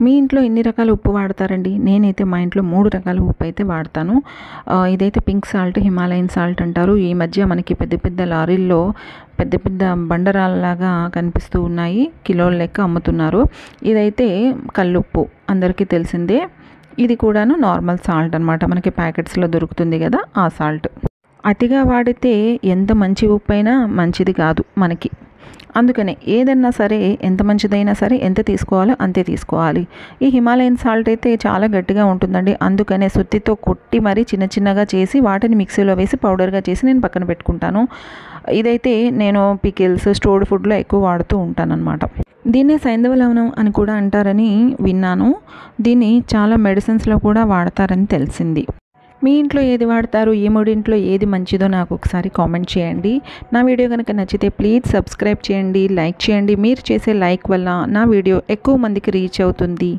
మీ ఇంట్లో ఎన్ని రకాల ఉప్పు వాడతారండి? నేనైతే మా ఇంట్లో 3 రకాల ఉప్పు అయితే వాడతాను. ఇదైతే పింక్ సాల్ట్, హిమాలయన్ సాల్ట్ అంటారు. ఈ మధ్య మనకి పెద్ద పెద్ద లారీల్లో పెద్ద పెద్ద బండరాల్లాగా కనిపిస్తూ ఉన్నాయి. కిలోల లెక్క అమ్ముతున్నారు. ఇదైతే కల్లుప్పు అందరికీ తెలిసిందే. ఇది కూడాను నార్మల్ సాల్ట్ అనమాట. మనకి ప్యాకెట్స్లో దొరుకుతుంది కదా, ఆ సాల్ట్. అతిగా వాడితే ఎంత మంచి ఉప్పు అయినా మంచిది కాదు మనకి. అందుకనే ఏదన్నా సరే, ఎంత మంచిదైనా సరే ఎంత తీసుకోవాలో అంతే తీసుకోవాలి. ఈ హిమాలయన్ సాల్ట్ అయితే చాలా గట్టిగా ఉంటుందండి. అందుకనే సుత్తితో కొట్టి మరీ చిన్న చిన్నగా చేసి వాటిని మిక్సీలో వేసి పౌడర్గా చేసి నేను పక్కన పెట్టుకుంటాను. ఇదైతే నేను పికిల్స్, స్టోర్డ్ ఫుడ్లో ఎక్కువ వాడుతూ ఉంటానన్నమాట. దీన్నే సైంధవ లవణం అని కూడా అంటారని విన్నాను. దీన్ని చాలా మెడిసిన్స్లో కూడా వాడతారని తెలిసింది. మీ ఇంట్లో ఏది వాడతారు? ఈ మూడింట్లో ఏది మంచిదో నాకు ఒకసారి కామెంట్ చేయండి. నా వీడియో కనుక నచ్చితే ప్లీజ్ సబ్స్క్రైబ్ చేయండి, లైక్ చేయండి. మీరు చేసే లైక్ వల్ల నా వీడియో ఎక్కువ మందికి రీచ్ అవుతుంది.